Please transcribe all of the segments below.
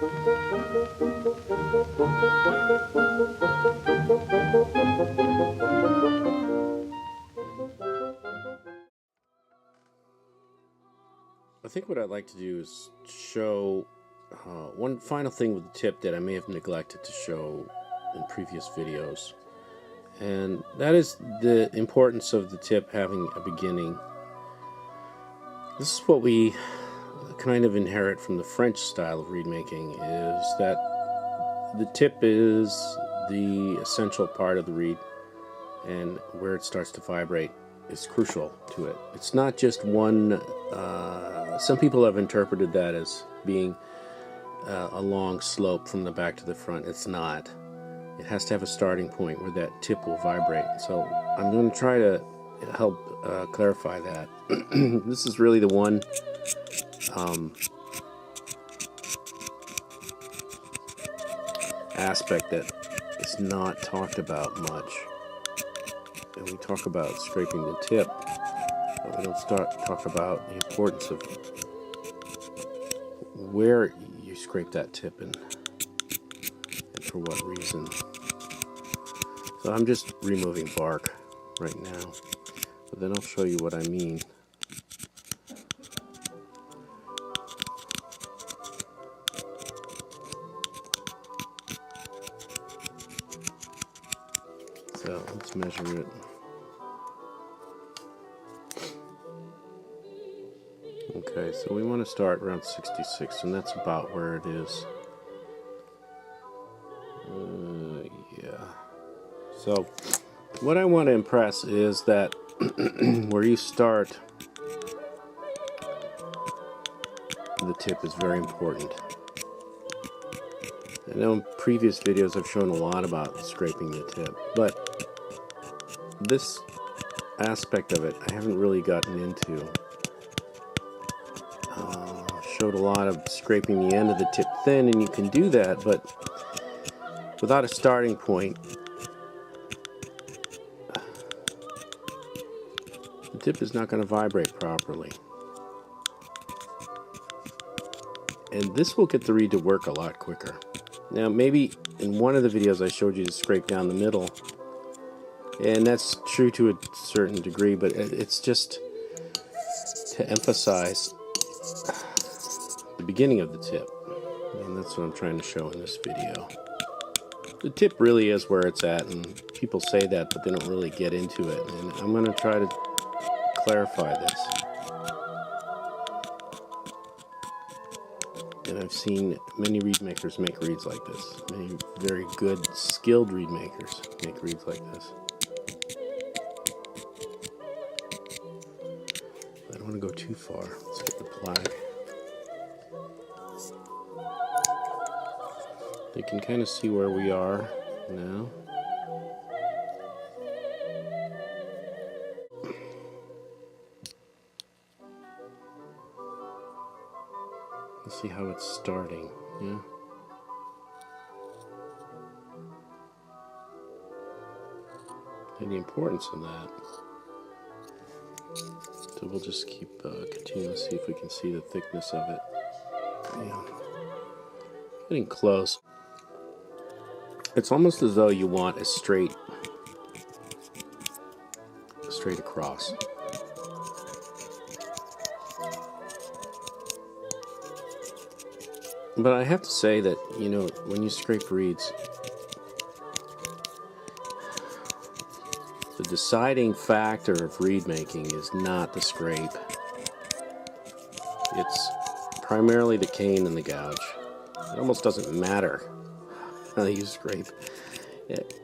I think what I'd like to do is show one final thing with the tip that I may have neglected to show in previous videos, and that is the importance of the tip having a beginning. This is what we kind of inherit from the French style of reed making, is that the tip is the essential part of the reed, and where it starts to vibrate is crucial to it. It's not just one, some people have interpreted that as being a long slope from the back to the front. It's not. It has to have a starting point where that tip will vibrate. So I'm going to try to help clarify that. This is really the one aspect that is not talked about much. And we talk about scraping the tip, but we don't talk about the importance of where you scrape that tip and for what reason. So I'm just removing bark right now, but then I'll show you what I mean. So let's measure it. Okay, so we want to start around 66, and that's about where it is. Yeah. So what I want to impress is that where you start, the tip is very important. I know in previous videos I've shown a lot about scraping the tip, but this aspect of it I haven't really gotten into. Showed a lot of scraping the end of the tip thin, and you can do that, but without a starting point, the tip is not going to vibrate properly. And this will get the reed to work a lot quicker. Now, maybe in one of the videos I showed you to scrape down the middle, and that's true to a certain degree, but it's just to emphasize the beginning of the tip, and that's what I'm trying to show in this video. The tip really is where it's at, and people say that, but they don't really get into it, and I'm going to try to clarify this. And I've seen many reed makers make reeds like this. Many very good, skilled reed makers make reeds like this. I don't want to go too far. Let's get the plag. You can kind of see where we are now. Let's see how it's starting, yeah? And the importance of that. So we'll just keep continuing to see if we can see the thickness of it. Yeah. Getting close. It's almost as though you want a straight across. But I have to say that, you know, when you scrape reeds, the deciding factor of reed making is not the scrape. It's primarily the cane and the gouge. It almost doesn't matter how you scrape,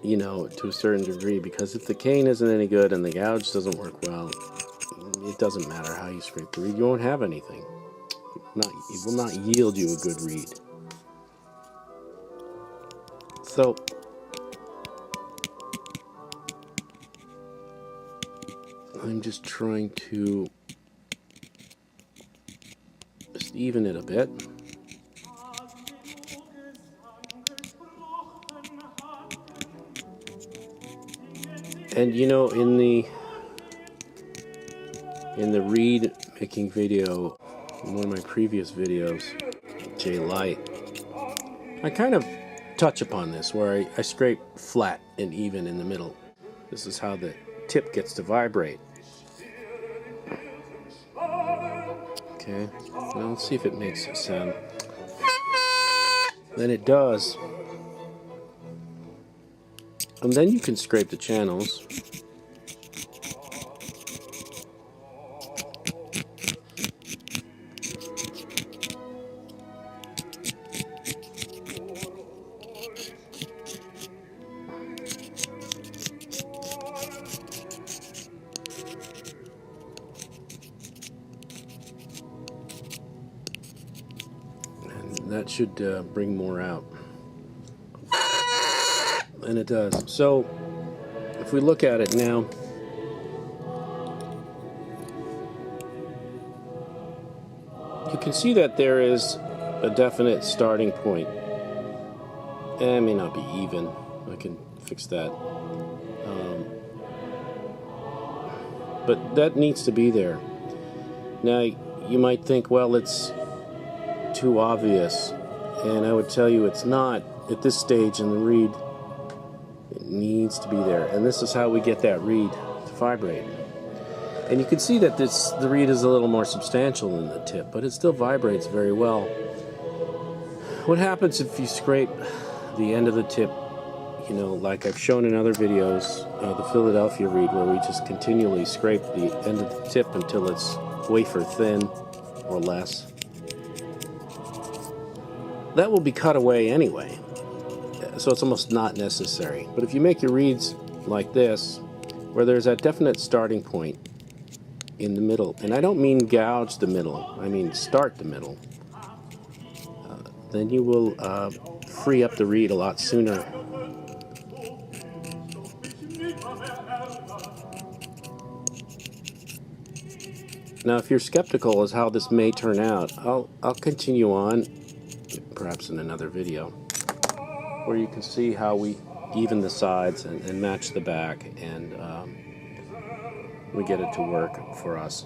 you know, to a certain degree, because if the cane isn't any good and the gouge doesn't work well, it doesn't matter how you scrape the reed. You won't have anything. It will not yield you a good reed. So I'm just trying to just even it a bit. And you know, in the reed making video, in one of my previous videos, Jay Light, I kind of touch upon this where I scrape flat and even in the middle. This is how the tip gets to vibrate. Okay, now let's see if it makes a sound. Then it does. And then you can scrape the channels. And that should bring more out. And it does. So if we look at it now, you can see that there is a definite starting point. It may not be even. I can fix that. But that needs to be there. Now, you might think, well, it's too obvious. And I would tell you it's not at this stage in the reed. It needs to be there. And this is how we get that reed to vibrate. And you can see that the reed is a little more substantial than the tip, but it still vibrates very well. What happens if you scrape the end of the tip, you know, like I've shown in other videos, the Philadelphia reed, where we just continually scrape the end of the tip until it's wafer thin or less. That will be cut away anyway, so it's almost not necessary. But if you make your reeds like this, where there's that definite starting point in the middle, and I don't mean gouge the middle, I mean start the middle, then you will free up the reed a lot sooner. Now, if you're skeptical as how this may turn out, I'll continue on, perhaps in another video, where you can see how we even the sides and match the back, and we get it to work for us.